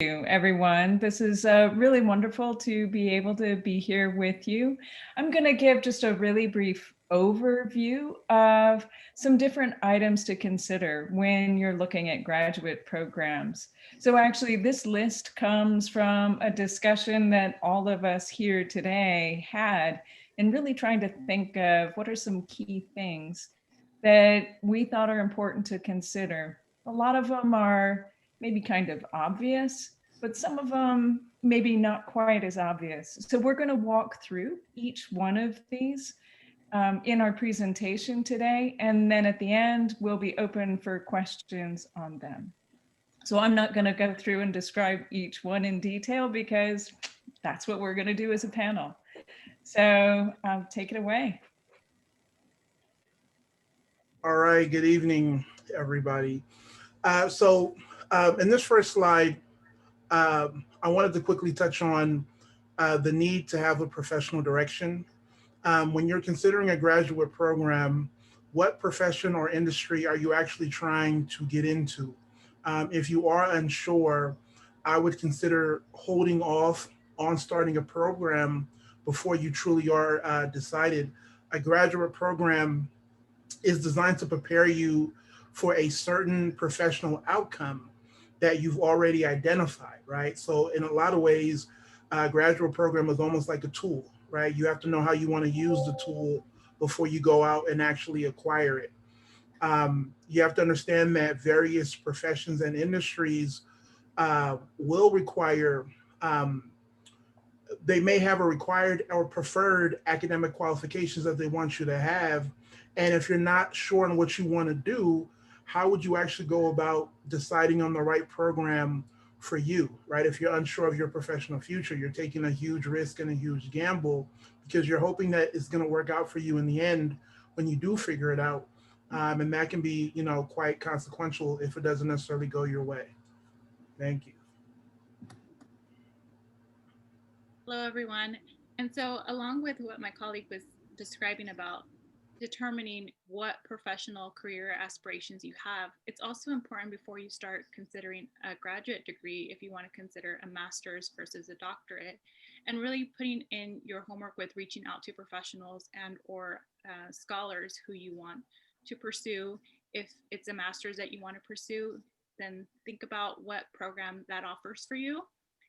Everyone. This is really wonderful to be able to be here with you. I'm going to give just a really brief overview of some different items to consider when you're looking at graduate programs. So actually, this list comes from a discussion that all of us here today had and really trying to think of what are some key things that we thought are important to consider. A lot of them are maybe kind of obvious, but some of them maybe not quite as obvious. So we're going to walk through each one of these in our presentation today. And then at the end, we'll be open for questions on them. So I'm not going to go through and describe each one in detail because that's what we're going to do as a panel. So take it away. All right, good evening, everybody. In this first slide, I wanted to quickly touch on the need to have a professional direction. When you're considering a graduate program, what profession or industry are you actually trying to get into? If you are unsure, I would consider holding off on starting a program before you truly are decided. A graduate program is designed to prepare you for a certain professional outcome that you've already identified, right? So in a lot of ways, a graduate program is almost like a tool, right? You have to know how you want to use the tool before you go out and actually acquire it. You have to understand that various professions and industries will require, they may have a required or preferred academic qualifications that they want you to have. And if you're not sure on what you want to do, how would you actually go about deciding on the right program for you, right? If you're unsure of your professional future, you're taking a huge risk and a huge gamble because you're hoping that it's going to work out for you in the end when you do figure it out. And that can be, quite consequential if it doesn't necessarily go your way. Thank you. Hello, everyone. And so along with what my colleague was describing about determining what professional career aspirations you have, it's also important before you start considering a graduate degree, if you want to consider a master's versus a doctorate, and really putting in your homework with reaching out to professionals and or scholars who you want to pursue. If it's a master's that you want to pursue, then think about what program that offers for you.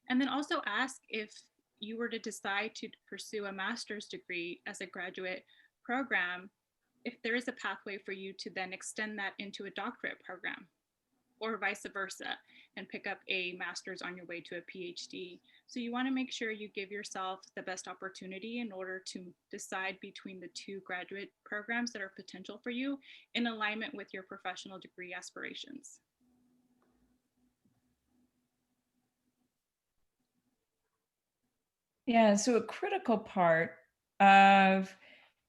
And then also ask if you were to decide to pursue a master's degree as a graduate program, if there is a pathway for you to then extend that into a doctorate program or vice versa and pick up a master's on your way to a PhD. So you want to make sure you give yourself the best opportunity in order to decide between the two graduate programs that are potential for you in alignment with your professional degree aspirations. Yeah, so a critical part of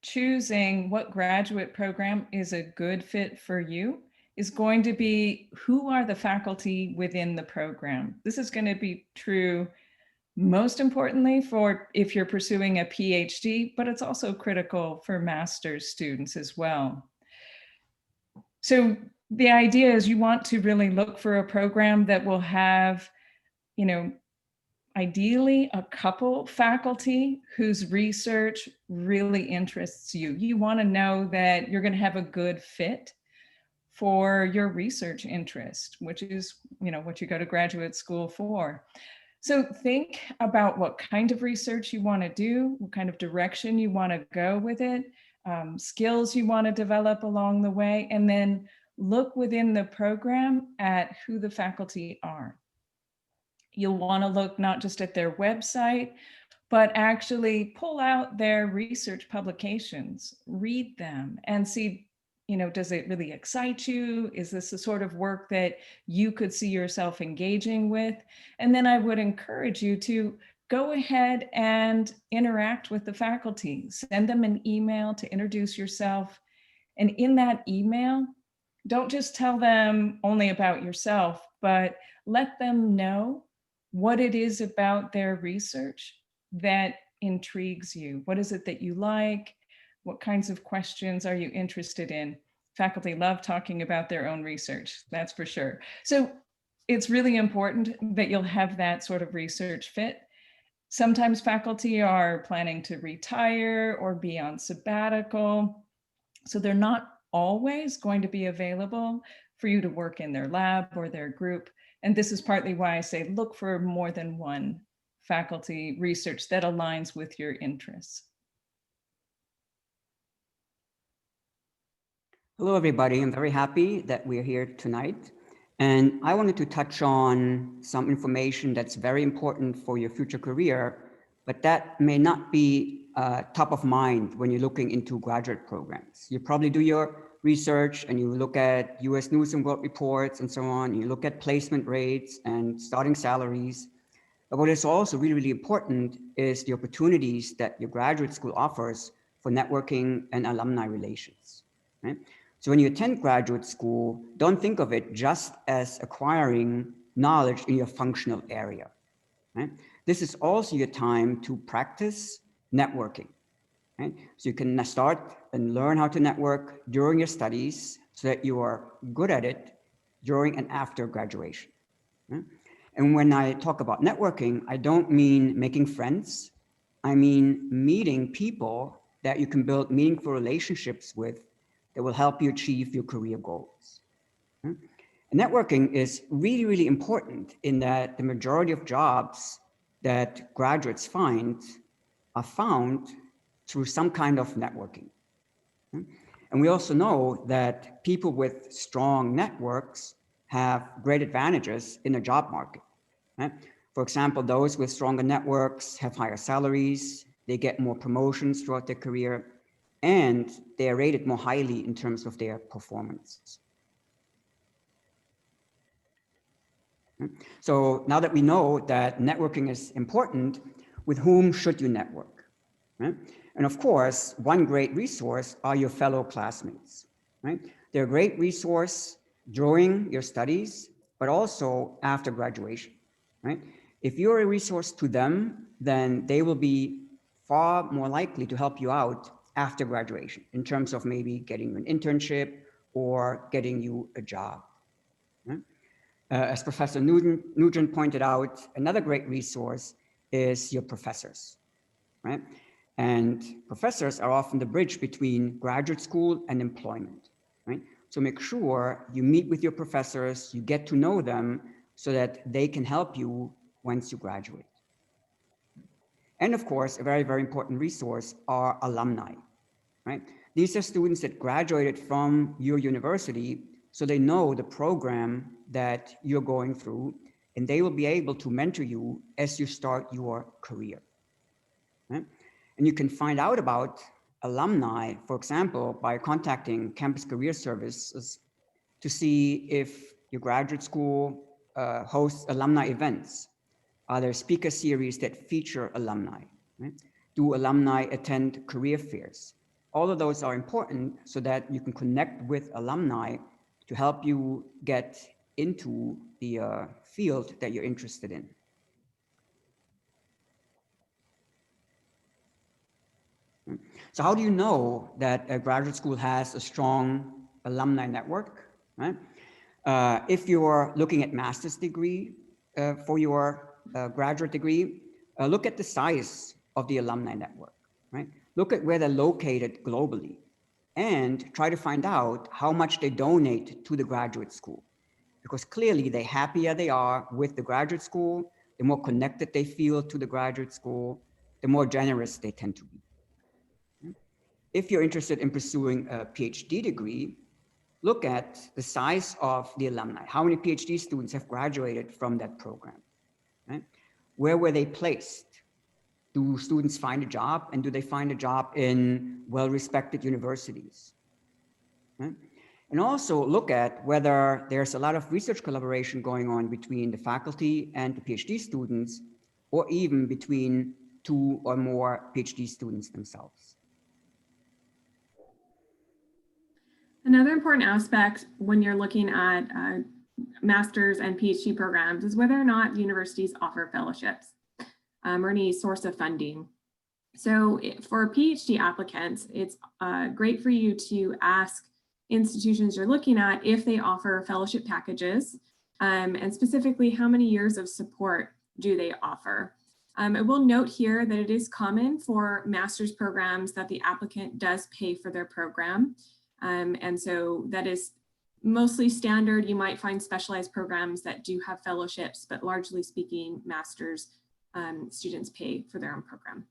choosing what graduate program is a good fit for you is going to be who are the faculty within the program. This is going to be true most importantly for if you're pursuing a PhD, but it's also critical for master's students as well. So the idea is you want to really look for a program that will have, ideally a couple faculty whose research really interests you. You want to know that you're going to have a good fit for your research interest, which is, what you go to graduate school for. So think about what kind of research you want to do, what kind of direction you want to go with it, skills you want to develop along the way, and then look within the program at who the faculty are. You'll want to look not just at their website, but actually pull out their research publications, read them, and see, does it really excite you? Is this the sort of work that you could see yourself engaging with? And then I would encourage you to go ahead and interact with the faculty. Send them an email to introduce yourself. And in that email, don't just tell them only about yourself, but let them know what it is about their research that intrigues you. What is it that you like? What kinds of questions are you interested in? Faculty love talking about their own research, that's for sure. So it's really important that you'll have that sort of research fit. Sometimes faculty are planning to retire or be on sabbatical, so they're not always going to be available for you to work in their lab or their group. And this is partly why I say look for more than one faculty research that aligns with your interests. Hello, everybody. I'm very happy that we're here tonight. And I wanted to touch on some information that's very important for your future career, but that may not be top of mind when you're looking into graduate programs. You probably do your research and you look at US News and World Reports and so on. You look at placement rates and starting salaries. But what is also really, really important is the opportunities that your graduate school offers for networking and alumni relations, right? So when you attend graduate school, don't think of it just as acquiring knowledge in your functional area, right? This is also your time to practice networking, right? So you can start and learn how to network during your studies so that you are good at it during and after graduation, right? And when I talk about networking, I don't mean making friends. I mean meeting people that you can build meaningful relationships with that will help you achieve your career goals. And networking is really, really important in that the majority of jobs that graduates find are found through some kind of networking. And we also know that people with strong networks have great advantages in the job market. Right? For example, those with stronger networks have higher salaries, they get more promotions throughout their career, and they are rated more highly in terms of their performance. So now that we know that networking is important, with whom should you network? Right? And of course, one great resource are your fellow classmates. Right? They're a great resource during your studies, but also after graduation. Right? If you're a resource to them, then they will be far more likely to help you out after graduation in terms of maybe getting you an internship or getting you a job. Right? As Professor Nugent pointed out, another great resource is your professors, right? And professors are often the bridge between graduate school and employment, right? So make sure you meet with your professors, you get to know them so that they can help you once you graduate. And of course, a very, very important resource are alumni, right? These are students that graduated from your university, so they know the program that you're going through, and they will be able to mentor you as you start your career. Right? And you can find out about alumni, for example, by contacting Campus Career Services to see if your graduate school hosts alumni events. Are there speaker series that feature alumni? Right? Do alumni attend career fairs? All of those are important so that you can connect with alumni to help you get into the field that you're interested in. So how do you know that a graduate school has a strong alumni network, right? If you're looking at master's degree for your graduate degree, look at the size of the alumni network, right? Look at where they're located globally and try to find out how much they donate to the graduate school. Because clearly the happier they are with the graduate school, the more connected they feel to the graduate school, the more generous they tend to be. If you're interested in pursuing a PhD degree, look at the size of the alumni. How many PhD students have graduated from that program? Right? Where were they placed? Do students find a job, and do they find a job in well-respected universities? Right? And also look at whether there's a lot of research collaboration going on between the faculty and the PhD students, or even between two or more PhD students themselves. Another important aspect when you're looking at master's and PhD programs is whether or not universities offer fellowships or any source of funding. So for PhD applicants, it's great for you to ask institutions you're looking at if they offer fellowship packages and specifically how many years of support do they offer. I will note here that it is common for master's programs that the applicant does pay for their program. And so that is mostly standard. You might find specialized programs that do have fellowships, but largely speaking, master's students pay for their own program.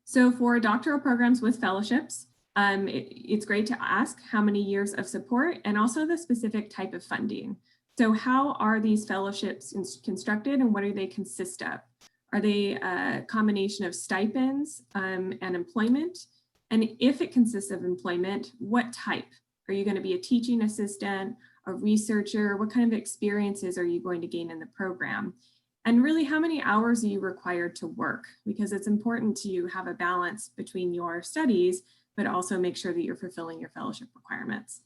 So for doctoral programs with fellowships, it's great to ask how many years of support and also the specific type of funding. So how are these fellowships constructed and what do they consist of? Are they a combination of stipends and employment? And if it consists of employment, what type? Are you going to be a teaching assistant, a researcher? What kind of experiences are you going to gain in the program? And really, how many hours are you required to work? Because it's important to have a balance between your studies, but also make sure that you're fulfilling your fellowship requirements.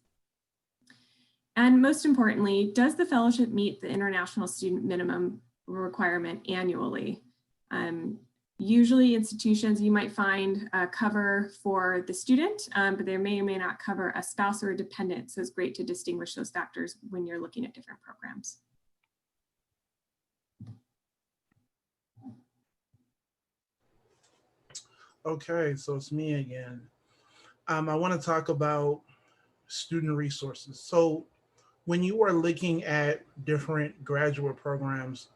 And most importantly, does the fellowship meet the international student minimum requirement annually? Usually institutions you might find cover for the student, but they may or may not cover a spouse or a dependent. So it's great to distinguish those factors when you're looking at different programs. Okay, so it's me again. I want to talk about student resources. So when you are looking at different graduate programs,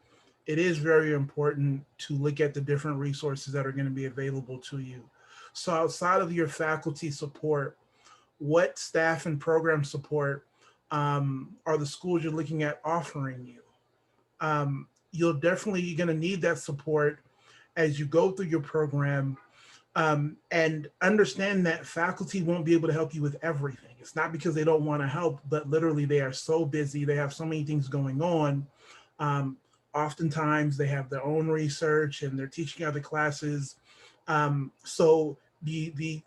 it is very important to look at the different resources that are going to be available to you. So outside of your faculty support, what staff and program support are the schools you're looking at offering you? You're going to need that support as you go through your program, and understand that faculty won't be able to help you with everything. It's not because they don't want to help, but literally they are so busy. They have so many things going on. Oftentimes they have their own research and they're teaching other classes. So the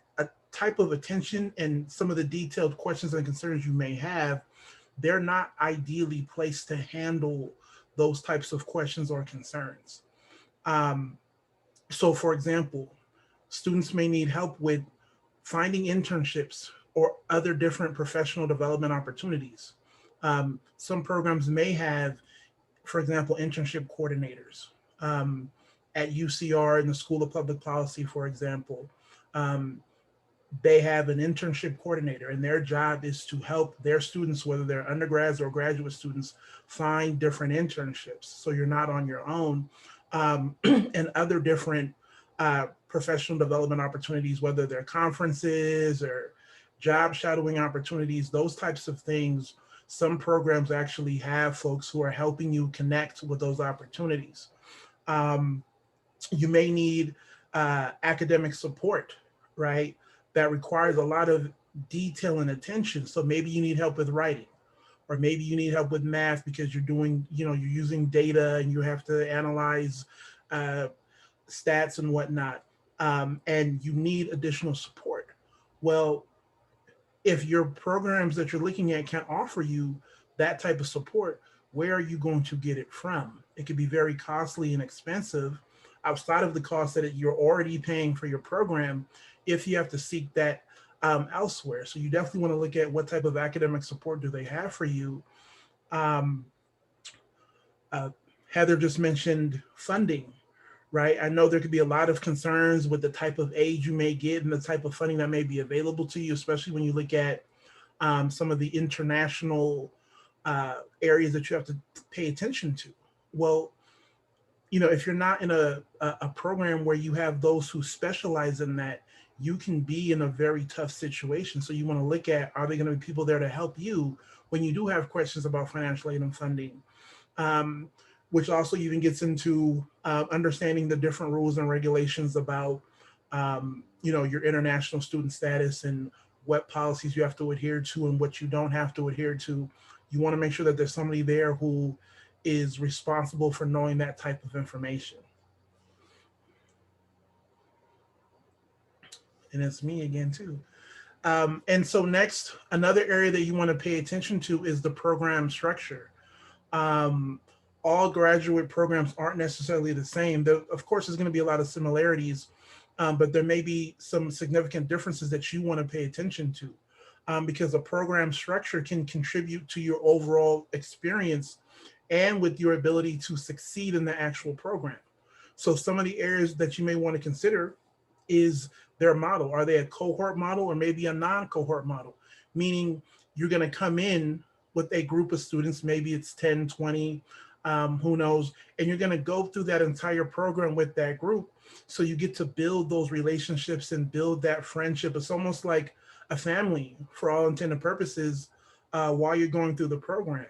type of attention and some of the detailed questions and concerns you may have, they're not ideally placed to handle those types of questions or concerns. So for example, students may need help with finding internships or other different professional development opportunities. Some programs may have, for example, internship coordinators. At UCR in the School of Public Policy, for example, they have an internship coordinator, and their job is to help their students, whether they're undergrads or graduate students, find different internships. So you're not on your own, and other different professional development opportunities, whether they're conferences or job shadowing opportunities, those types of things. Some programs actually have folks who are helping you connect with those opportunities. You may need academic support, right? That requires a lot of detail and attention. So maybe you need help with writing, or maybe you need help with math because you're doing, you're using data and you have to analyze stats and whatnot, and you need additional support. Well, if your programs that you're looking at can't offer you that type of support, where are you going to get it from? It could be very costly and expensive outside of the cost that you're already paying for your program if you have to seek that elsewhere. So you definitely want to look at what type of academic support do they have for you. Heather just mentioned funding, right? I know there could be a lot of concerns with the type of aid you may get and the type of funding that may be available to you, especially when you look at some of the international areas that you have to pay attention to. Well, if you're not in a program where you have those who specialize in that, you can be in a very tough situation. So you want to look at, are there going to be people there to help you when you do have questions about financial aid and funding? Which also even gets into understanding the different rules and regulations about, your international student status and what policies you have to adhere to and what you don't have to adhere to. You want to make sure that there's somebody there who is responsible for knowing that type of information. And it's me again too. And so next, another area that you want to pay attention to is the program structure. All graduate programs aren't necessarily the same. Of course, there's going to be a lot of similarities, but there may be some significant differences that you want to pay attention to. because a program structure can contribute to your overall experience and with your ability to succeed in the actual program. So some of the areas that you may want to consider is their model. Are they a cohort model or maybe a non-cohort model? Meaning you're going to come in with a group of students, maybe it's 10, 20, who knows, and you're going to go through that entire program with that group. So you get to build those relationships and build that friendship. It's almost like a family for all intended purposes while you're going through the program.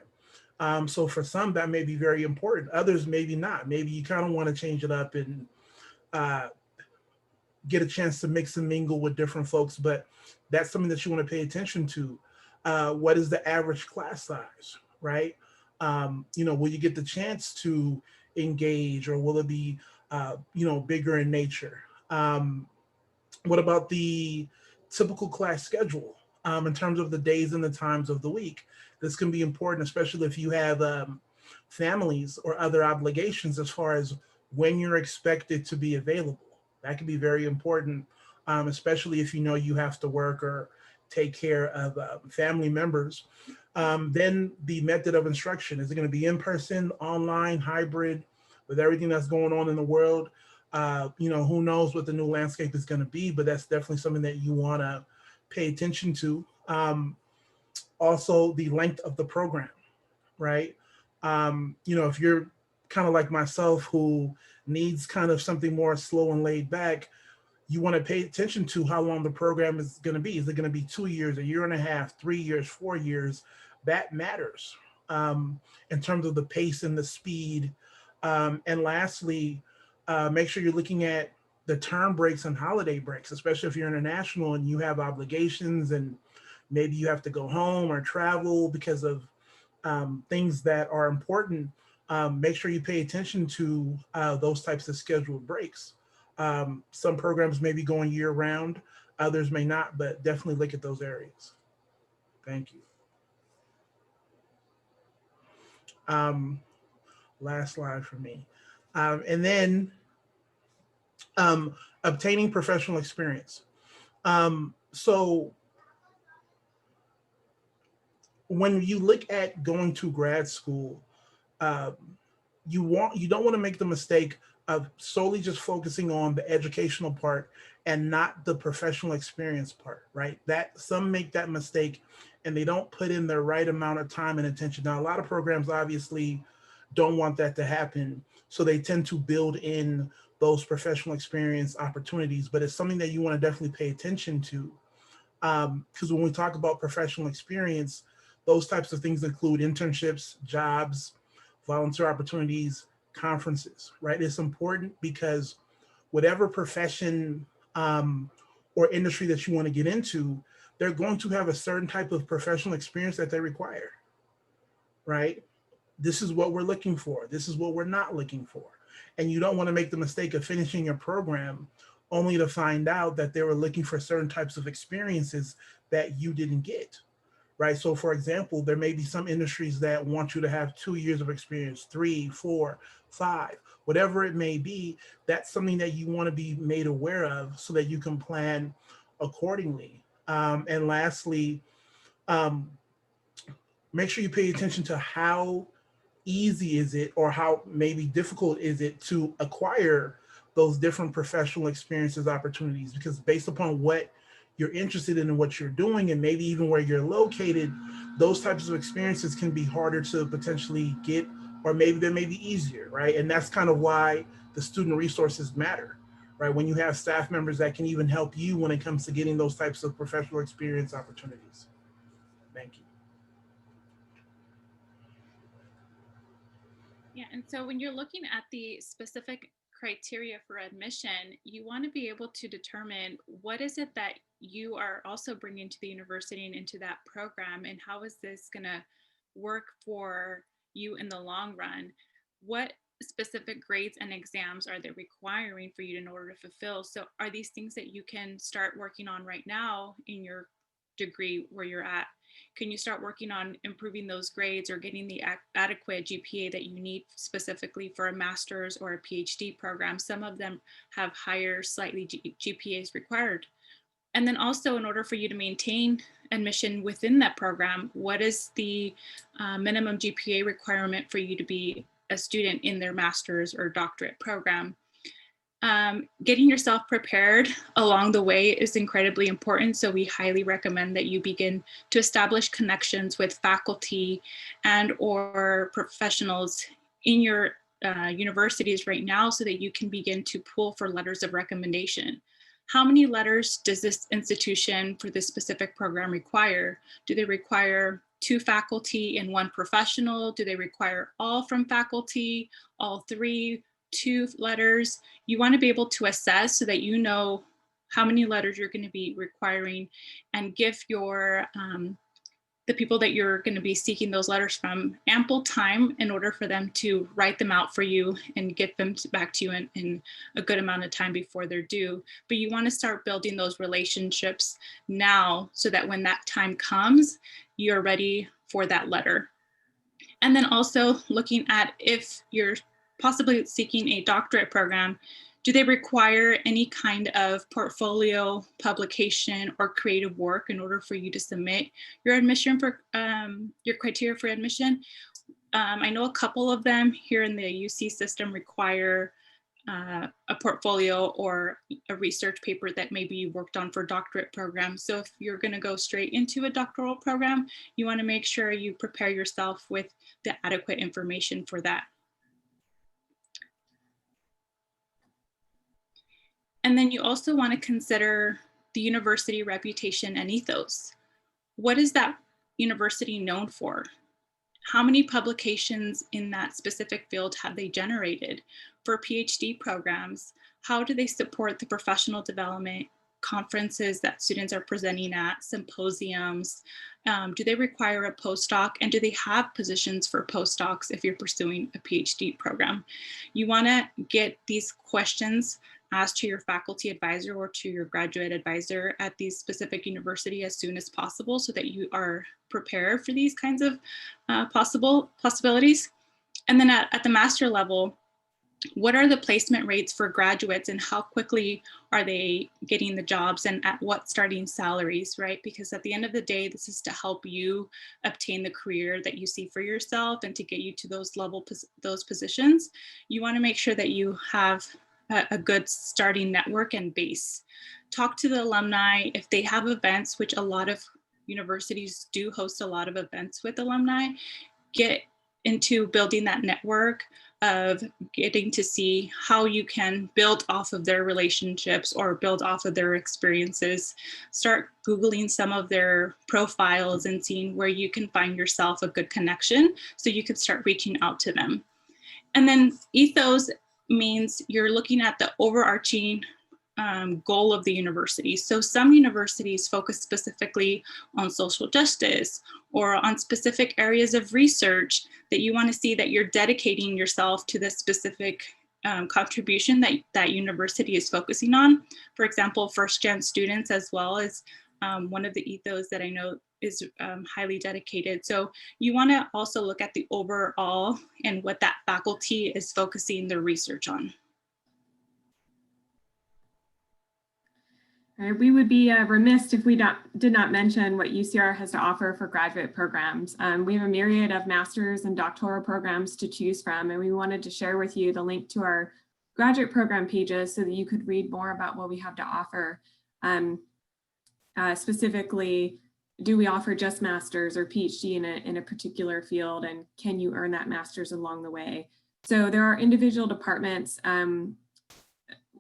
So for some, that may be very important. Others, maybe not. Maybe you kind of want to change it up and uh, get a chance to mix and mingle with different folks, but that's something that you want to pay attention to. What is the average class size, right? Will you get the chance to engage, or will it be, bigger in nature? What about the typical class schedule in terms of the days and the times of the week? This can be important, especially if you have families or other obligations as far as when you're expected to be available. That can be very important, especially if you know you have to work or take care of family members. Then the method of instruction, is it going to be in person, online, hybrid, with everything that's going on in the world? Who knows what the new landscape is going to be, but that's definitely something that you want to pay attention to. Also, the length of the program, right? If you're kind of like myself who needs kind of something more slow and laid back, you want to pay attention to how long the program is going to be. Is it going to be 2 years, a year and a half, 3 years, 4 years? That matters in terms of the pace and the speed. And lastly, make sure you're looking at the term breaks and holiday breaks, especially if you're international and you have obligations and maybe you have to go home or travel because of things that are important. Make sure you pay attention to those types of scheduled breaks. Some programs may be going year round, others may not, but definitely look at those areas. Thank you. Um, Last slide for me. And then obtaining professional experience. So when you look at going to grad school, um, you don't want to make the mistake of solely just focusing on the educational part and not the professional experience part, right? That some make that mistake and they don't put in the right amount of time and attention. Now, a lot of programs obviously don't want that to happen, so they tend to build in those professional experience opportunities, but it's something that you want to definitely pay attention to. Because when we talk about professional experience, those types of things include internships, jobs, volunteer opportunities, conferences, right? It's important because whatever profession or industry that you want to get into, they're going to have a certain type of professional experience that they require, right? This is what we're looking for. This is what we're not looking for. And you don't want to make the mistake of finishing your program only to find out that they were looking for certain types of experiences that you didn't get, right? So for example, there may be some industries that want you to have 2 years of experience, 3, 4, 5, whatever it may be. That's something that you want to be made aware of so that you can plan accordingly. And lastly, um, make sure you pay attention to how easy is it or how maybe difficult is it to acquire those different professional experiences opportunities, because based upon what you're interested in and what you're doing and maybe even where you're located, those types of experiences can be harder to potentially get, or maybe they may be easier, right? And that's kind of why the student resources matter, right? When you have staff members that can even help you when it comes to getting those types of professional experience opportunities. Thank you. Yeah, and so when you're looking at the specific criteria for admission, you want to be able to determine what is it that you are also bringing to the university and into that program, and how is this going to work for you in the long run? What specific grades and exams are they requiring for you in order to fulfill? So are these things that you can start working on right now in your degree where you're at? Can you start working on improving those grades or getting the adequate GPA that you need specifically for a master's or a PhD program? Some of them have higher, slightly GPAs required. And then also, in order for you to maintain admission within that program, what is the minimum GPA requirement for you to be a student in their master's or doctorate program? Getting yourself prepared along the way is incredibly important. So we highly recommend that you begin to establish connections with faculty and or professionals in your universities right now so that you can begin to pull for letters of recommendation. How many letters does this institution for this specific program require? Do they require 2 faculty and 1 professional? Do they require all from faculty, all 3, 2 letters? You want to be able to assess so that you know how many letters you're going to be requiring and give your the people that you're going to be seeking those letters from ample time in order for them to write them out for you and get them back to you in a good amount of time before they're due. But you want to start building those relationships now so that when that time comes, you're ready for that letter. And then also looking at if you're possibly seeking a doctorate program, do they require any kind of portfolio, publication, or creative work in order for you to submit your admission for your criteria for admission? I know a couple of them here in the UC system require a portfolio or a research paper that maybe you worked on for doctorate programs. So if you're going to go straight into a doctoral program, you want to make sure you prepare yourself with the adequate information for that. And then you also want to consider the university reputation and ethos. What is that university known for? How many publications in that specific field have they generated? For PhD programs, how do they support the professional development conferences that students are presenting at, symposiums? Do they require a postdoc? And do they have positions for postdocs if you're pursuing a PhD program? You want to get these questions asked to your faculty advisor or to your graduate advisor at the specific university as soon as possible so that you are prepared for these kinds of possibilities. And then at the master level, what are the placement rates for graduates and how quickly are they getting the jobs and at what starting salaries, right? Because at the end of the day, this is to help you obtain the career that you see for yourself and to get you to those positions. You want to make sure that you have a good starting network and base. Talk to the alumni if they have events, which a lot of universities do host a lot of events with alumni. Get into building that network of getting to see how you can build off of their relationships or build off of their experiences. Start Googling some of their profiles and seeing where you can find yourself a good connection so you can start reaching out to them. And then ethos means you're looking at the overarching goal of the university. So some universities focus specifically on social justice or on specific areas of research that you want to see that you're dedicating yourself to the specific contribution that university is focusing on. For example, first-gen students as well as one of the ethos that I know is highly dedicated. So you want to also look at the overall and what that faculty is focusing their research on. We would be remiss if we did not mention what UCR has to offer for graduate programs. We have a myriad of master's and doctoral programs to choose from, and we wanted to share with you the link to our graduate program pages so that you could read more about what we have to offer. Specifically, do we offer just master's or PhD in a particular field, and can you earn that master's along the way? So there are individual departments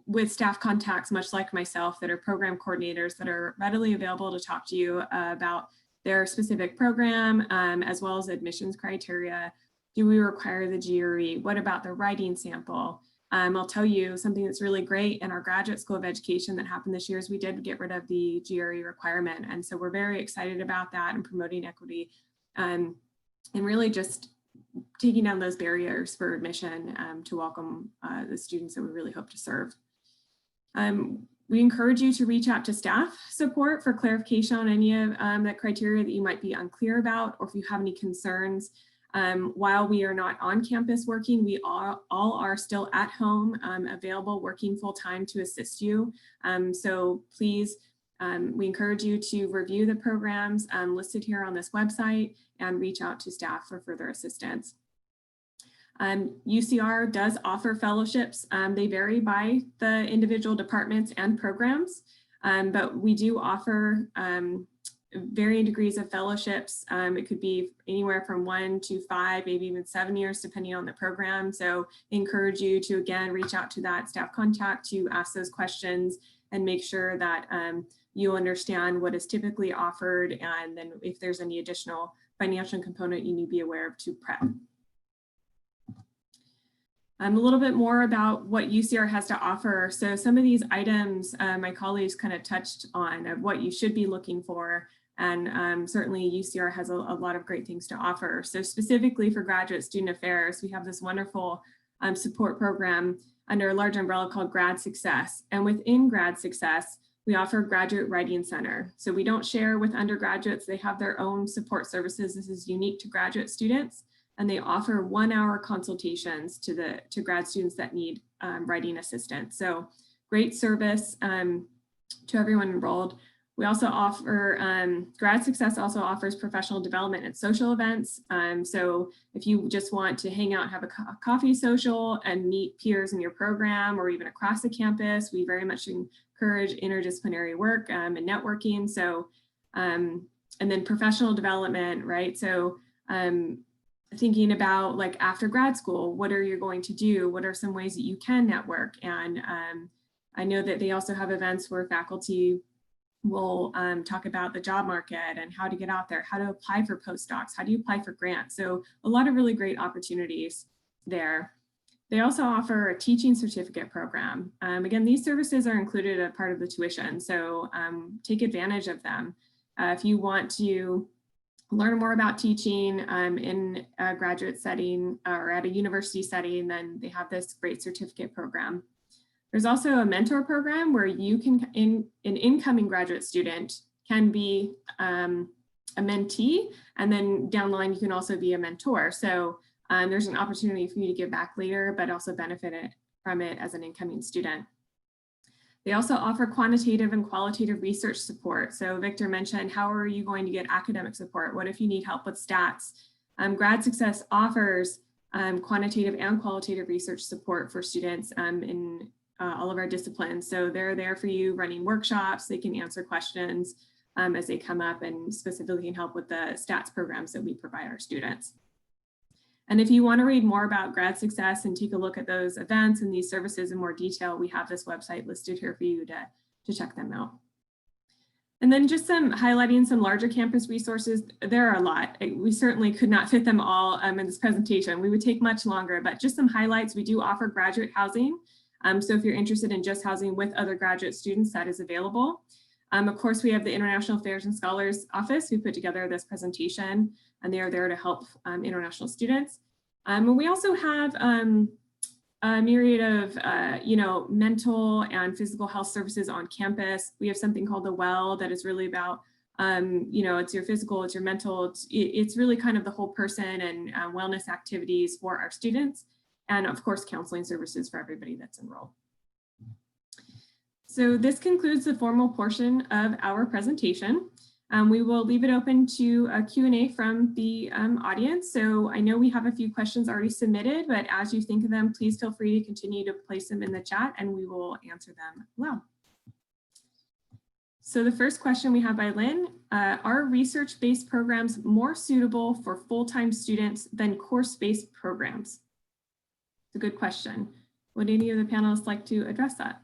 with staff contacts, much like myself, that are program coordinators that are readily available to talk to you about their specific program, as well as admissions criteria. Do we require the GRE? What about the writing sample? I'll tell you something that's really great in our Graduate School of Education that happened this year is we did get rid of the GRE requirement. And so we're very excited about that and promoting equity and really just taking down those barriers for admission to welcome the students that we really hope to serve. We encourage you to reach out to staff support for clarification on any of that criteria that you might be unclear about, or if you have any concerns. While we are not on campus working, we all are still at home, available, working full time to assist you. So please We encourage you to review the programs listed here on this website and reach out to staff for further assistance. UCR does offer fellowships. They vary by the individual departments and programs, but we do offer varying degrees of fellowships. It could be anywhere from 1 to 5, maybe even 7 years, depending on the program. So I encourage you to, again, reach out to that staff contact to ask those questions and make sure that you understand what is typically offered, and then if there's any additional financial component you need to be aware of to prep. A little bit more about what UCR has to offer. So some of these items my colleagues kind of touched on of what you should be looking for. And certainly UCR has a lot of great things to offer. So specifically for graduate student affairs, we have this wonderful support program under a large umbrella called Grad Success. And within Grad Success, we offer Graduate Writing Center. So we don't share with undergraduates. They have their own support services. This is unique to graduate students. And they offer 1-hour consultations to grad students that need writing assistance. So great service to everyone enrolled. We also offer, Grad Success also offers professional development and social events. So if you just want to hang out, have a coffee social and meet peers in your program or even across the campus, we very much encourage interdisciplinary work and networking. So, and then professional development, right? So thinking about like after grad school, what are you going to do? What are some ways that you can network? And I know that they also have events where faculty will talk about the job market and how to get out there, how to apply for postdocs, how do you apply for grants? So a lot of really great opportunities there. They also offer a teaching certificate program. Again, these services are included as part of the tuition, so take advantage of them. If you want to learn more about teaching in a graduate setting or at a university setting, then they have this great certificate program. There's also a mentor program where you can, an incoming graduate student can be a mentee, and then down the line you can also be a mentor. So there's an opportunity for you to give back later, but also benefit from it as an incoming student. They also offer quantitative and qualitative research support. So Victor mentioned, how are you going to get academic support? What if you need help with stats? Grad Success offers quantitative and qualitative research support for students in all of our disciplines. So they're there for you running workshops. They can answer questions as they come up, and specifically can help with the stats programs that we provide our students. And if you want to read more about Grad Success and take a look at those events and these services in more detail, we have this website listed here for you to check them out. And then just highlighting some larger campus resources. There are a lot. We certainly could not fit them all in this presentation. We would take much longer, but just some highlights. We do offer graduate housing. So if you're interested in just housing with other graduate students, that is available. Of course, we have the International Affairs and Scholars Office who put together this presentation, and they are there to help international students. And we also have a myriad of mental and physical health services on campus. We have something called The Well that is really about it's your physical, it's your mental, it's really kind of the whole person, and wellness activities for our students, and of course counseling services for everybody that's enrolled. So this concludes the formal portion of our presentation. We will leave it open to a Q&A from the audience. So I know we have a few questions already submitted, but as you think of them, please feel free to continue to place them in the chat and we will answer them aloud. So the first question we have by Lynn, are research-based programs more suitable for full-time students than course-based programs? It's a good question. Would any of the panelists like to address that?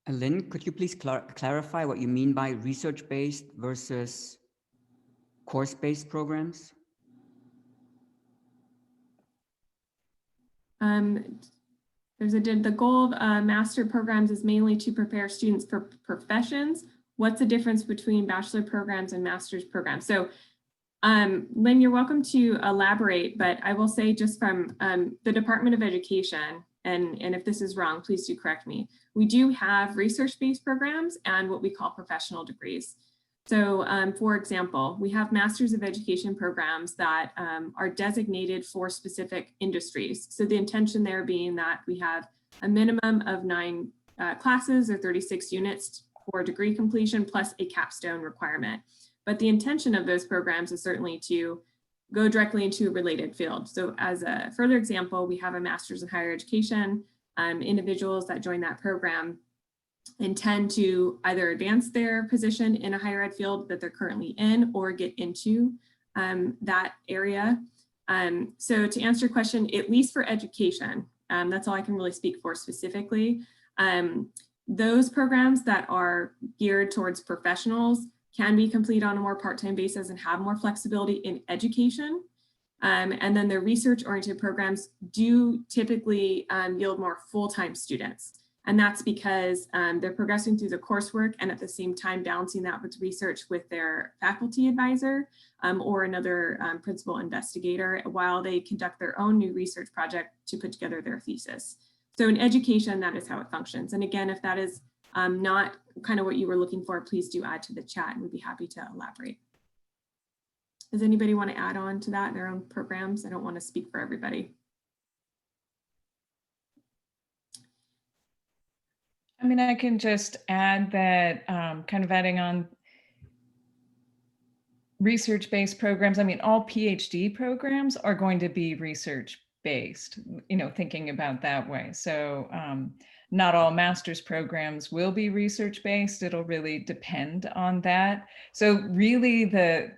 Lynn, could you please clarify what you mean by research-based versus course-based programs? The goal of master programs is mainly to prepare students for professions. What's the difference between bachelor programs and master's programs? So Lynn, you're welcome to elaborate, but I will say just from the Department of Education, and if this is wrong, please do correct me. We do have research-based programs and what we call professional degrees. So for example, we have Masters of Education programs that are designated for specific industries. So the intention there being that we have a minimum of 9 classes or 36 units for degree completion plus a capstone requirement. But the intention of those programs is certainly to go directly into a related field. So as a further example, we have a master's in higher education. Individuals that join that program intend to either advance their position in a higher ed field that they're currently in or get into that area. So to answer your question, at least for education, that's all I can really speak for specifically. Those programs that are geared towards professionals can be complete on a more part-time basis and have more flexibility in education. And then the research-oriented programs do typically yield more full-time students. And that's because they're progressing through the coursework and at the same time balancing that with research with their faculty advisor or another principal investigator while they conduct their own new research project to put together their thesis. So in education, that is how it functions. And again, if that is not kind of what you were looking for, please do add to the chat and we'd be happy to elaborate. Does anybody want to add on to that in their own programs? I don't want to speak for everybody. I mean, I can just add that kind of adding on research-based programs. I mean, all PhD programs are going to be research-based, you know, thinking about that way. So not all master's programs will be research-based. It'll really depend on that. So really the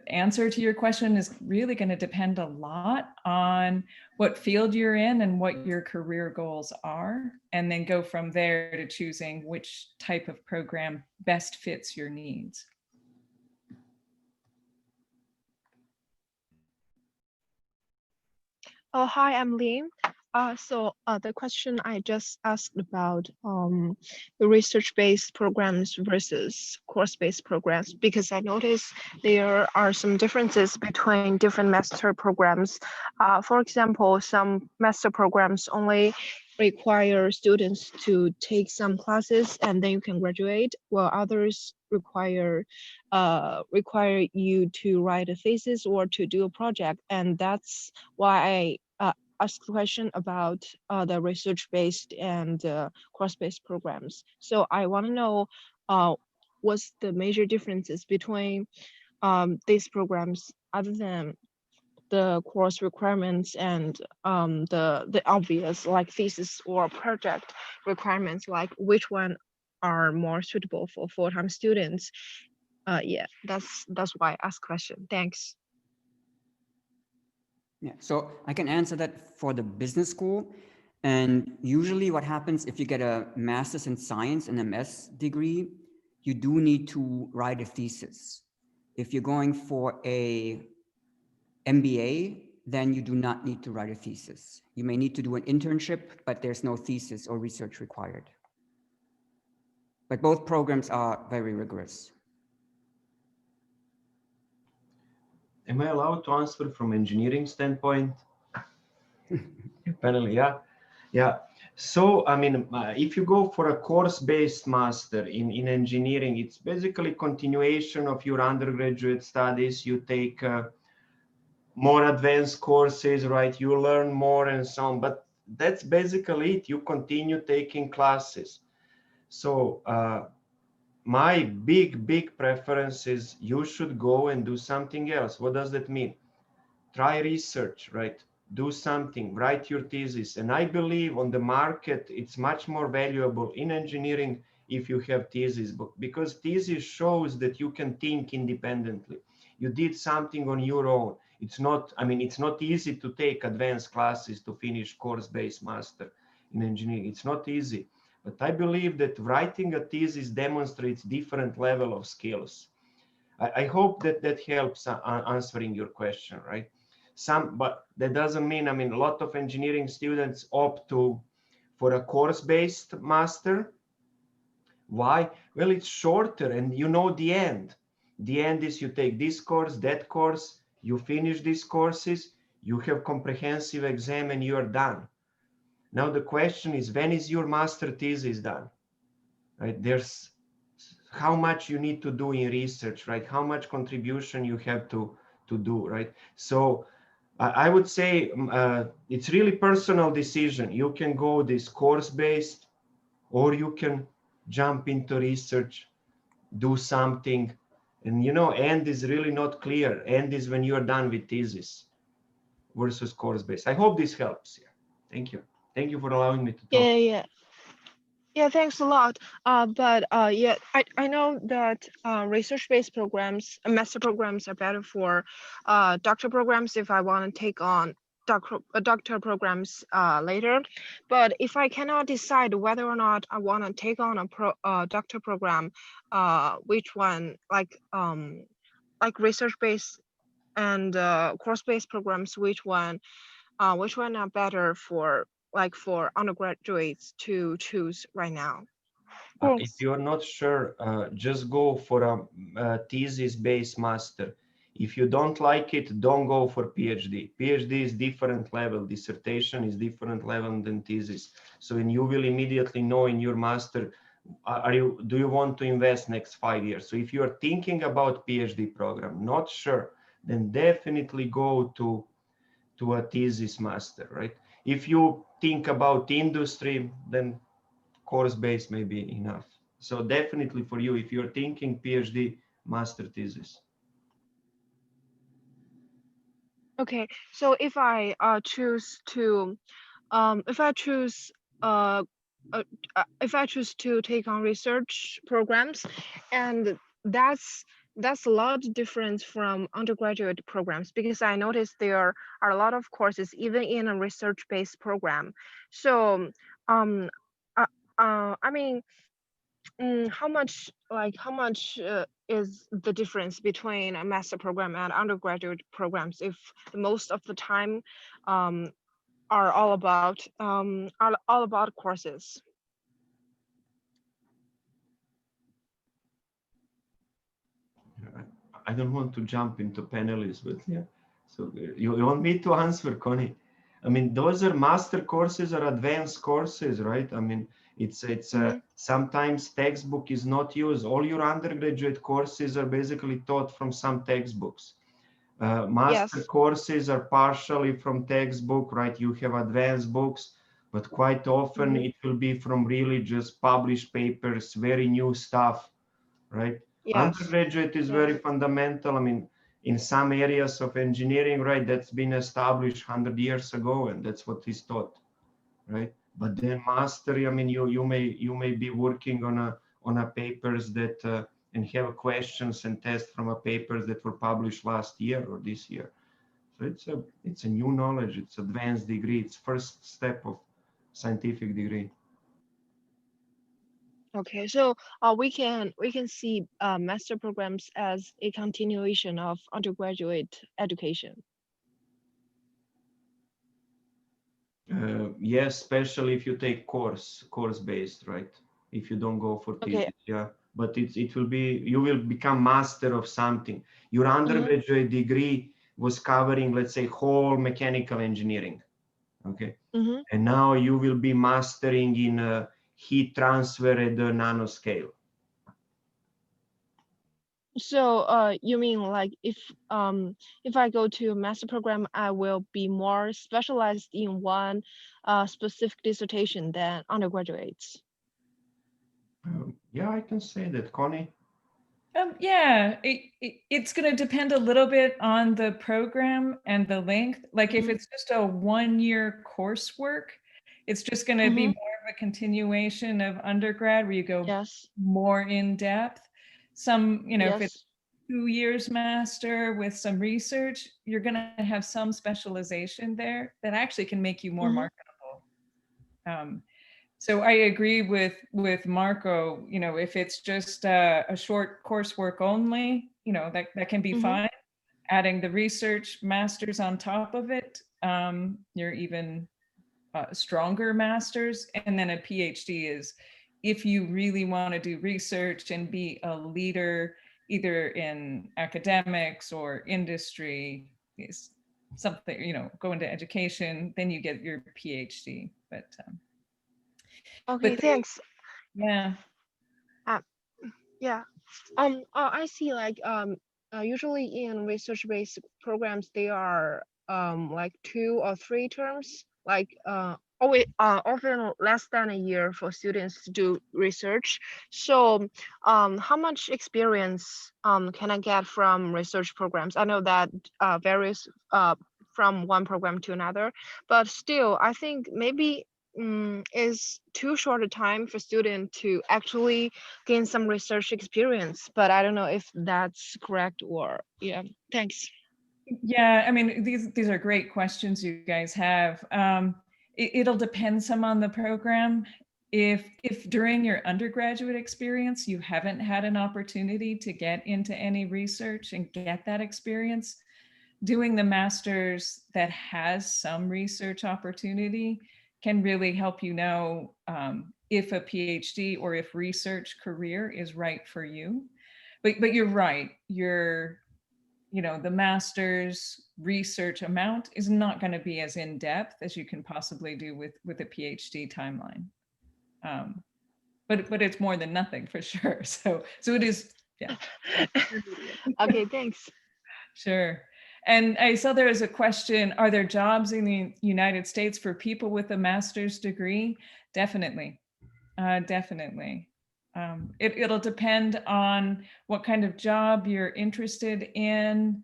answer to your question is really going to depend a lot on what field you're in and what your career goals are, and then go from there to choosing which type of program best fits your needs. Oh, hi, I'm Lynn. The question I just asked about the research-based programs versus course-based programs, because I noticed there are some differences between different master programs. For example, some master programs only require students to take some classes and then you can graduate, while others require you to write a thesis or to do a project. And that's why I asked the question about the research-based and course-based programs. So I want to know what's the major differences between these programs other than the course requirements and the obvious like thesis or project requirements, like which one are more suitable for full-time students. Yeah, that's why I asked question. Thanks. Yeah, so I can answer that for the business school. And usually what happens if you get a master's in science and MS degree, you do need to write a thesis. If you're going for a MBA, then you do not need to write a thesis. You may need to do an internship, but there's no thesis or research required. But both programs are very rigorous. Am I allowed to answer from engineering standpoint? Apparently, yeah. Yeah. So, I mean, if you go for a course-based master in engineering, it's basically continuation of your undergraduate studies. You take more advanced courses, right? You learn more and so on, but that's basically it. You continue taking classes. So my big preference is you should go and do something else. What does that mean? Try research, right? Do something, write your thesis. And I believe on the market, it's much more valuable in engineering if you have thesis, because thesis shows that you can think independently. You did something on your own. It's not, I mean, it's not easy to take advanced classes to finish course-based master in engineering. It's not easy. But I believe that writing a thesis demonstrates different level of skills. I hope that that helps answering your question, right? But that doesn't mean, I mean, a lot of engineering students opt for a course-based master. Why? Well, it's shorter and you know the end. The end is you take this course, that course, you finish these courses, you have comprehensive exam and you're done. Now the question is, when is your master thesis done? Right? There's how much you need to do in research, right? How much contribution you have to do, right? So I would say it's really personal decision. You can go this course-based, or you can jump into research, do something. And end is really not clear. End is when you're done with thesis versus course-based. I hope this helps. Yeah. Thank you. Thank you for allowing me to talk. Yeah, thanks a lot. But yeah, I know that research-based programs, master programs are better for doctor programs if I want to take on doctor programs later. But if I cannot decide whether or not I want to take on a doctor program, which one, like research-based and course-based programs, which one are better for undergraduates to choose right now? If Thanks. you're not sure, just go for a thesis-based master. If you don't like it, don't go for PhD. PhD is different level. Dissertation is different level than thesis. So, and you will immediately know in your master, do you want to invest next 5 years? So if you're thinking about PhD program, not sure, then definitely go to a thesis master, right? If you think about industry, then course-based may be enough. So definitely for you, if you're thinking PhD, master thesis. Okay, so if I choose to if I choose uh, if I choose to take on research programs, and that's a lot different from undergraduate programs, because I noticed there are a lot of courses even in a research-based program. So um I mean, how much is the difference between a master program and undergraduate programs, if most of the time um, are all about courses? I don't want to jump into panelists, but yeah. So you want me to answer, Connie? I mean, those are master courses or advanced courses, right? I mean, it's sometimes textbook is not used. All your undergraduate courses are basically taught from some textbooks. Master Yes. courses are partially from textbook, right? You have advanced books, but quite often it will be from really just published papers, very new stuff, right? Yes. Undergraduate is very fundamental. I mean, in some areas of engineering, right, that's been established 100 years ago, and that's what is taught, right? But then mastery, I mean, you may be working on a papers that and have questions and tests from a papers that were published last year or this year. So it's a new knowledge. It's advanced degree. It's first step of scientific degree. Okay, so we can see master programs as a continuation of undergraduate education. Yes, especially if you take course based, right? If you don't go for thesis, Okay. yeah. But it will be, you will become master of something. Your undergraduate degree was covering, let's say, whole mechanical engineering, okay? And now you will be mastering in heat transfer at the nanoscale. So you mean like if I go to a master program, I will be more specialized in one specific dissertation than undergraduates? Yeah, I can say that, Connie. Yeah, it's going to depend a little bit on the program and the length. Like if it's just a 1-year coursework, it's just going to be more of a continuation of undergrad where you go more in depth. Some, if it's 2 years master with some research, you're going to have some specialization there that actually can make you more marketable. So I agree with Marco, if it's just a short coursework only, that can be fine. Adding the research masters on top of it, you're even stronger masters. And then a PhD is if you really want to do research and be a leader, either in academics or industry, is something, go into education, then you get your PhD. But okay, thanks. Yeah. Yeah. I see, like usually in research-based programs, they are like 2 or 3 terms, like always often less than a year for students to do research. So how much experience can I get from research programs? I know that varies from one program to another, but still I think maybe is too short a time for student to actually gain some research experience, but I don't know if that's correct or yeah. Thanks. Yeah, I mean, these are great questions you guys have. It'll depend some on the program. If during your undergraduate experience you haven't had an opportunity to get into any research and get that experience, doing the master's that has some research opportunity can really help you know if a PhD or if research career is right for you. But you're right. The master's research amount is not going to be as in depth as you can possibly do with a PhD timeline. But it's more than nothing for sure. So it is, yeah. Okay, thanks. Sure. And I saw there was a question, are there jobs in the United States for people with a master's degree? Definitely. Definitely. It'll depend on what kind of job you're interested in,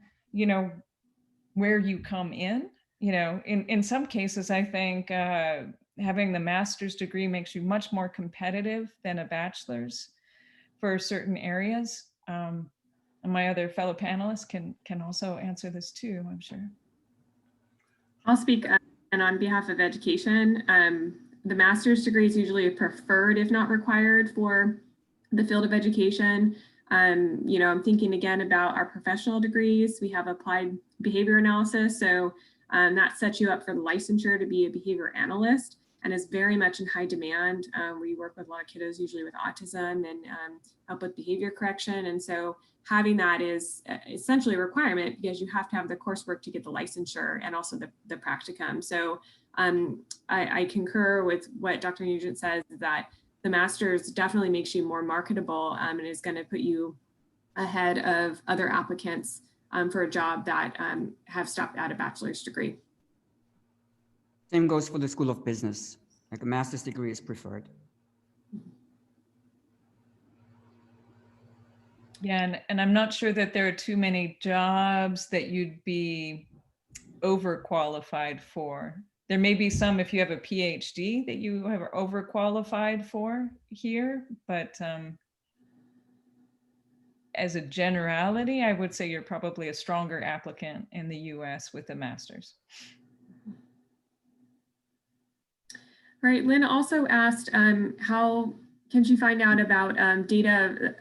where you come in. In some cases, I think having the master's degree makes you much more competitive than a bachelor's for certain areas. And my other fellow panelists can also answer this too, I'm sure. I'll speak and on behalf of education. The master's degree is usually preferred, if not required, for the field of education. I'm thinking again about our professional degrees. We have applied behavior analysis, so that sets you up for the licensure to be a behavior analyst and is very much in high demand. We work with a lot of kiddos, usually with autism, and help with behavior correction. And so having that is essentially a requirement because you have to have the coursework to get the licensure and also the practicum. So I concur with what Dr. Nugent says, that the master's definitely makes you more marketable and is going to put you ahead of other applicants for a job that have stopped at a bachelor's degree. Same goes for the School of Business. Like a master's degree is preferred. Yeah, and I'm not sure that there are too many jobs that you'd be overqualified for. There may be some if you have a PhD that you are overqualified for here, but as a generality, I would say you're probably a stronger applicant in the US with a master's. All right, Lynn also asked how can she find out about data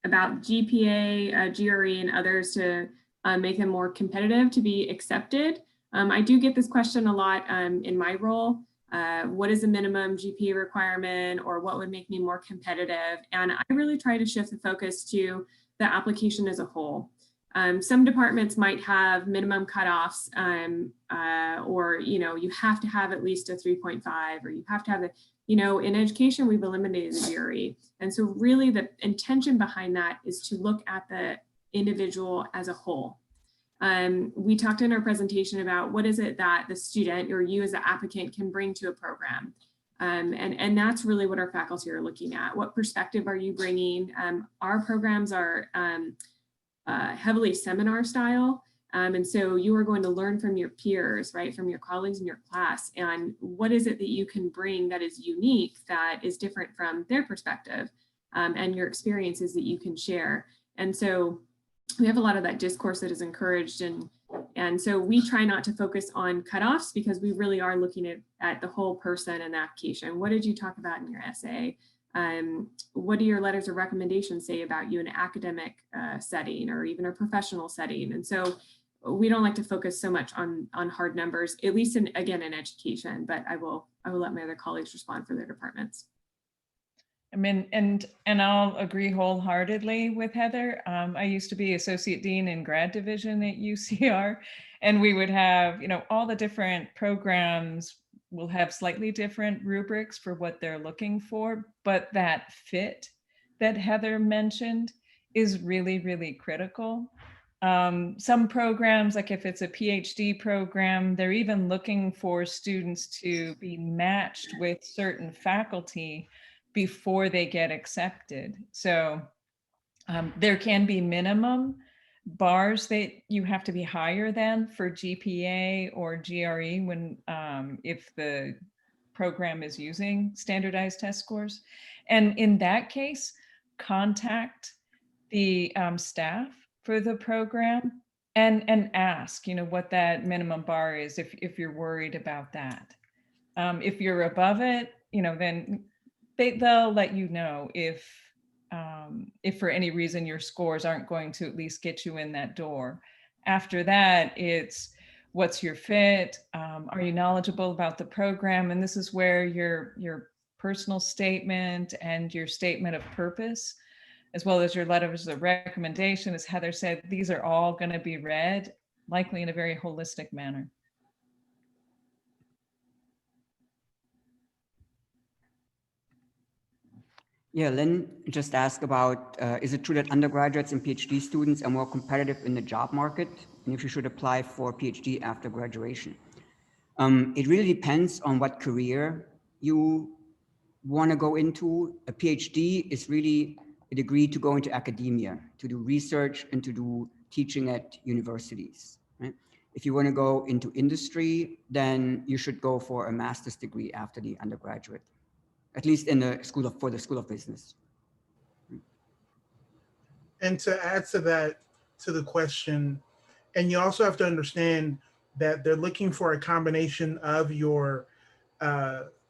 about GPA, GRE, and others to make them more competitive to be accepted. I do get this question a lot in my role. What is the minimum GPA requirement, or what would make me more competitive? And I really try to shift the focus to the application as a whole. Some departments might have minimum cutoffs, or you have to have at least a 3.5, or you have to have the, in education we've eliminated the GRE, and so really the intention behind that is to look at the individual as a whole. We talked in our presentation about what is it that the student or you as the applicant can bring to a program. And that's really what our faculty are looking at. What perspective are you bringing? Our programs are heavily seminar style. And so you are going to learn from your peers, right? From your colleagues in your class. And what is it that you can bring that is unique, that is different from their perspective, and your experiences that you can share. And so we have a lot of that discourse that is encouraged. And so we try not to focus on cutoffs because we really are looking at the whole person and the application. What did you talk about in your essay? What do your letters of recommendation say about you in an academic setting or even a professional setting? And so we don't like to focus so much on hard numbers, at least again in education, but I will let my other colleagues respond for their departments. I mean, and I'll agree wholeheartedly with Heather. I used to be associate dean in grad division at UCR, and we would have, all the different programs will have slightly different rubrics for what they're looking for, but that fit that Heather mentioned is really, really critical. Some programs, like if it's a PhD program, they're even looking for students to be matched with certain faculty before they get accepted. So there can be minimum bars that you have to be higher than for GPA or GRE when if the program is using standardized test scores. And in that case, contact the staff for the program and ask, you know, what that minimum bar is if you're worried about that. If you're above it, you know, then they'll let you know if for any reason your scores aren't going to at least get you in that door. After that, it's what's your fit? Are you knowledgeable about the program? And this is where your personal statement and your statement of purpose, as well as your letters of recommendation, as Heather said, these are all going to be read likely in a very holistic manner. Yeah, Lynn just asked about, is it true that undergraduates and PhD students are more competitive in the job market? And if you should apply for PhD after graduation? It really depends on what career you want to go into. A PhD is really a degree to go into academia, to do research and to do teaching at universities. Right? If you want to go into industry, then you should go for a master's degree after the undergraduate, at least in the school of, for the School of Business. And to add to that, to the question, and you also have to understand that they're looking for a combination of your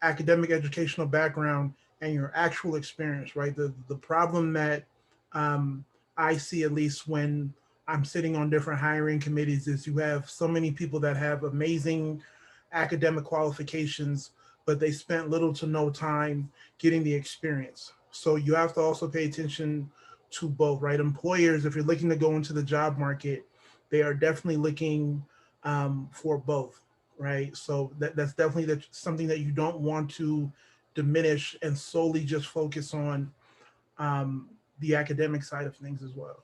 academic educational background and your actual experience, right? The problem that I see, at least when I'm sitting on different hiring committees, is you have so many people that have amazing academic qualifications, but they spent little to no time getting the experience. So you have to also pay attention to both, right? Employers, if you're looking to go into the job market, they are definitely looking for both, right? So that's definitely something that you don't want to diminish and solely just focus on the academic side of things as well.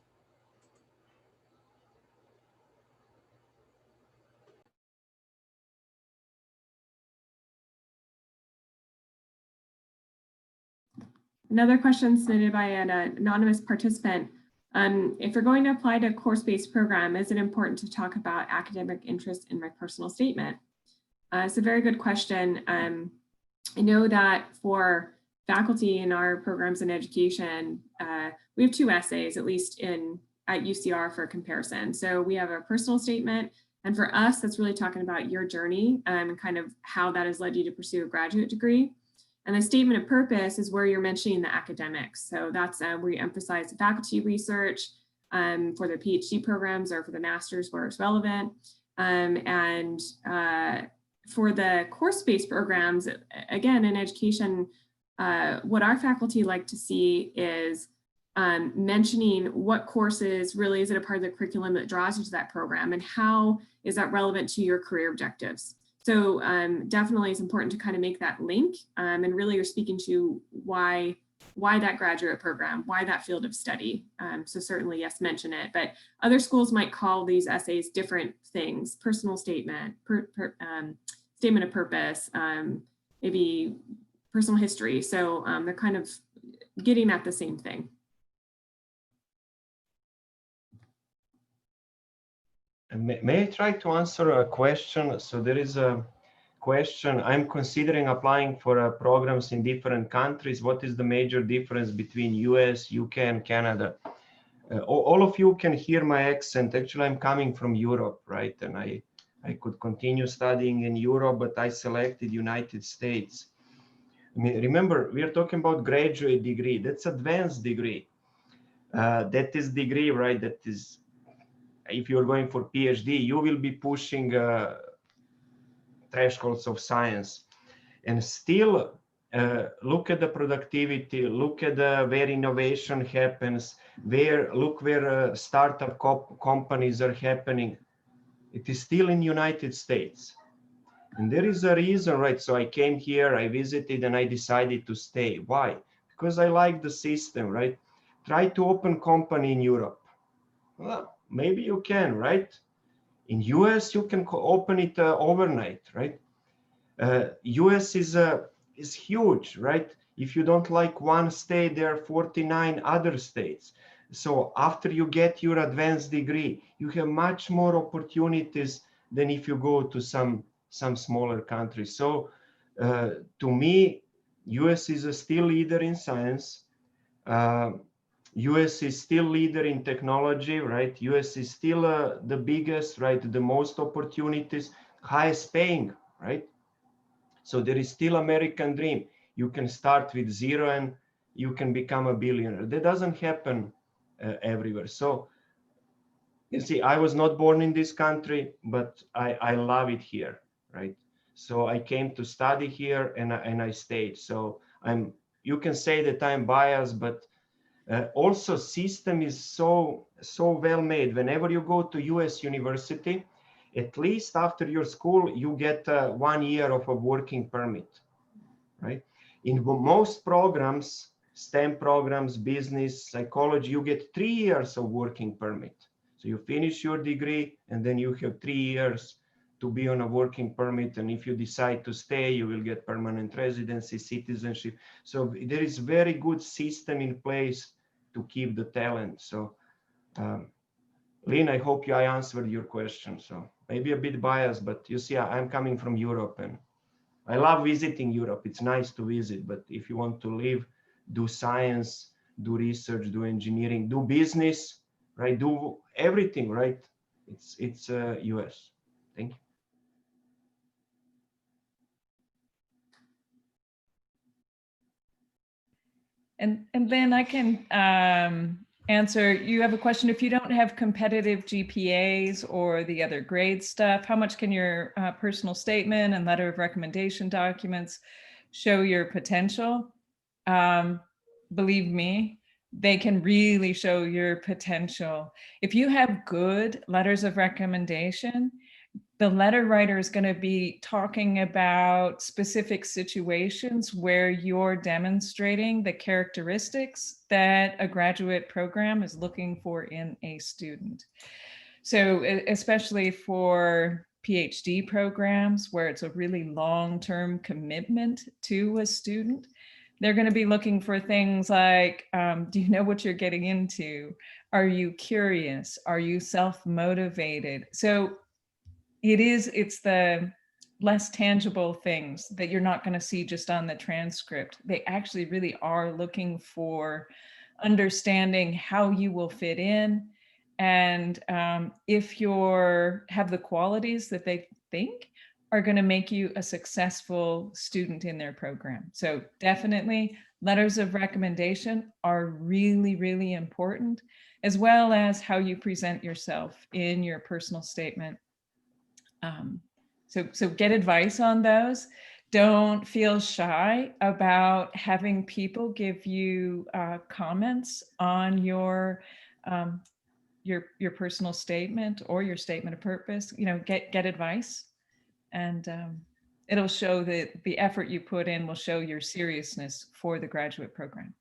Another question submitted by an anonymous participant. If you're going to apply to a course-based program, is it important to talk about academic interest in my personal statement? It's a very good question. I know that for faculty in our programs in education, we have 2 essays, at least at UCR, for comparison. So we have a personal statement, and for us, that's really talking about your journey and kind of how that has led you to pursue a graduate degree. And the statement of purpose is where you're mentioning the academics. So that's where you emphasize the faculty research for the PhD programs or for the master's where it's relevant. For the course-based programs, again, in education, what our faculty like to see is mentioning what courses really is it a part of the curriculum that draws you to that program, and how is that relevant to your career objectives. So definitely it's important to kind of make that link, and really you're speaking to why that graduate program, why that field of study. So certainly, yes, mention it, but other schools might call these essays different things: personal statement, statement of purpose, maybe personal history. So they're kind of getting at the same thing. May I try to answer a question? So there is a question. I'm considering applying for programs in different countries. What is the major difference between US, UK, and Canada? All of you can hear my accent. Actually, I'm coming from Europe, right? And I could continue studying in Europe, but I selected United States. I mean, remember, we are talking about graduate degree. That's advanced degree. That is degree, right? That is, if you're going for PhD, you will be pushing thresholds of science. And still, look at the productivity, look at where innovation happens, look where startup companies are happening. It is still in United States. And there is a reason, right? So I came here, I visited, and I decided to stay. Why? Because I like the system, right? Try to open company in Europe. Well, maybe you can, right? In US, you can open it overnight, right? US is huge, right? If you don't like one state, there are 49 other states. So after you get your advanced degree, you have much more opportunities than if you go to some smaller countries. So to me, US is a still leader in science. US is still leader in technology, right? US is still the biggest, right? The most opportunities, highest paying, right? So there is still American dream. You can start with zero and you can become a billionaire. That doesn't happen everywhere. So you see, I was not born in this country, but I love it here, right? So I came to study here and I stayed. So you can say that I'm biased, but also system is so well made. Whenever you go to US university, at least after your school, you get 1 year of a working permit, right? In most programs, STEM programs, business, psychology, you get 3 years of working permit. So you finish your degree and then you have 3 years to be on a working permit. And if you decide to stay, you will get permanent residency, citizenship. So there is very good system in place to keep the talent. So Lynn, I hope I answered your question. So maybe a bit biased, but you see, I'm coming from Europe and I love visiting Europe. It's nice to visit, but if you want to live, do science, do research, do engineering, do business, right? Do everything, right? It's US. Thank you. And then I can answer, you have a question, if you don't have competitive GPAs or the other grade stuff, how much can your personal statement and letter of recommendation documents show your potential? Believe me, they can really show your potential. If you have good letters of recommendation, the letter writer is going to be talking about specific situations where you're demonstrating the characteristics that a graduate program is looking for in a student. So especially for PhD programs where it's a really long-term commitment to a student, they're going to be looking for things like, do you know what you're getting into? Are you curious? Are you self-motivated? So it's the less tangible things that you're not going to see just on the transcript. They actually really are looking for understanding how you will fit in. And if you have the qualities that they think are going to make you a successful student in their program. So definitely letters of recommendation are really, really important, as well as how you present yourself in your personal statement. So get advice on those. Don't feel shy about having people give you comments on your personal statement or your statement of purpose. You know, get advice, and it'll show that the effort you put in will show your seriousness for the graduate program.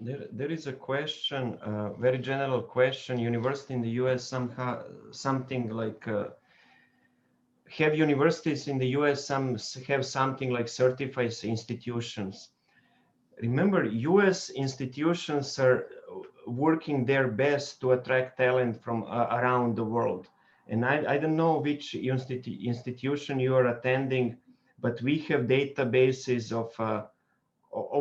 There is a question, very general question. University in the US somehow something like have universities in the US have something like certified institutions. Remember, US institutions are working their best to attract talent from around the world. And I don't know which institution you are attending, but we have databases of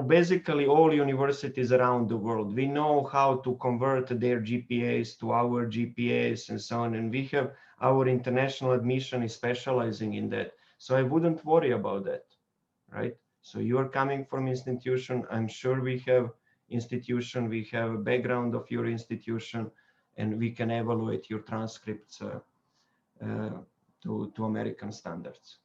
basically all universities around the world. We know how to convert their GPAs to our GPAs and so on. And we have our international admission is specializing in that. So I wouldn't worry about that, right? So you're coming from institution. I'm sure we have institution, we have a background of your institution, and we can evaluate your transcripts to American standards.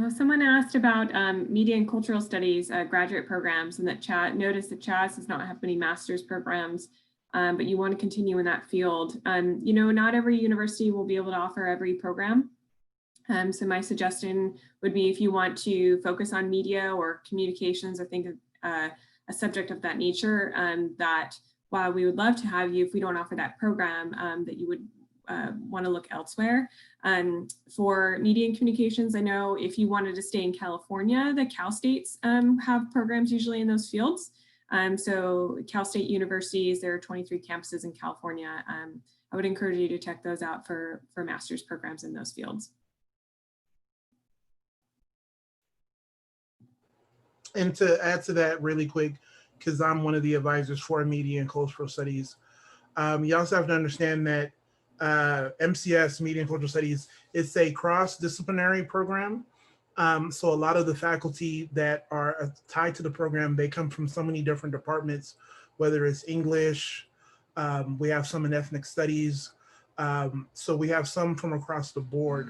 Someone asked about media and cultural studies graduate programs, and that noticed that Chaz does not have many master's programs, but you want to continue in that field. You know, not every university will be able to offer every program. So my suggestion would be, if you want to focus on media or communications or think of a subject of that nature, that while we would love to have you, if we don't offer that program, that you would want to look elsewhere. For media and communications, I know if you wanted to stay in California, the Cal States have programs usually in those fields. So Cal State universities, there are 23 campuses in California. I would encourage you to check those out for master's programs in those fields. And to add to that really quick, because I'm one of the advisors for media and cultural studies, you also have to understand that MCS, Media and Cultural Studies, it's a cross-disciplinary program. So a lot of the faculty that are tied to the program, they come from so many different departments, whether it's English, we have some in ethnic studies. So we have some from across the board.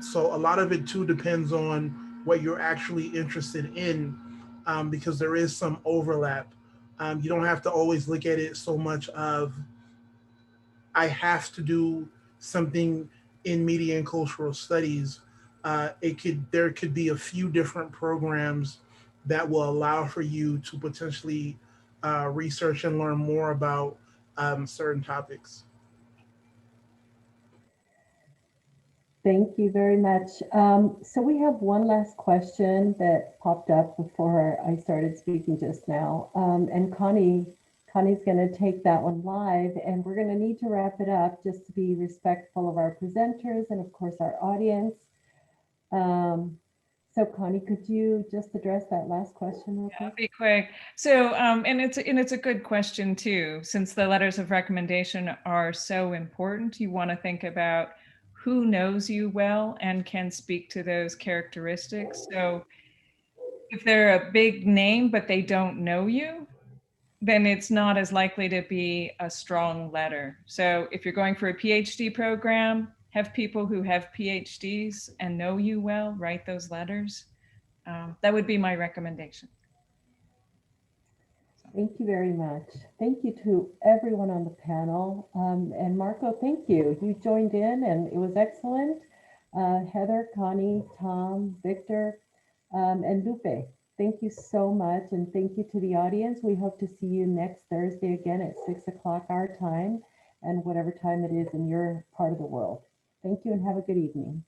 So a lot of it too depends on what you're actually interested in, because there is some overlap. You don't have to always look at it so much of, I have to do something in media and cultural studies. There could be a few different programs that will allow for you to potentially research and learn more about certain topics. Thank you very much. So we have one last question that popped up before I started speaking just now. And Connie's going to take that one live, and we're going to need to wrap it up just to be respectful of our presenters and of course our audience. So Connie, could you just address that last question real quick? I'll be quick. So, and it's a good question too, since the letters of recommendation are so important. You want to think about who knows you well and can speak to those characteristics. So if they're a big name, but they don't know you, then it's not as likely to be a strong letter. So if you're going for a PhD program, have people who have PhDs and know you well write those letters. That would be my recommendation. Thank you very much. Thank you to everyone on the panel. And Marco, thank you. You joined in and it was excellent. Heather, Connie, Tom, Victor, and Lupe, thank you so much. And thank you to the audience. We hope to see you next Thursday again at 6 o'clock our time and whatever time it is in your part of the world. Thank you and have a good evening.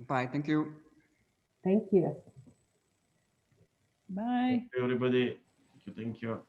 Bye. Thank you. Thank you. Bye. Thank you, everybody. Thank you.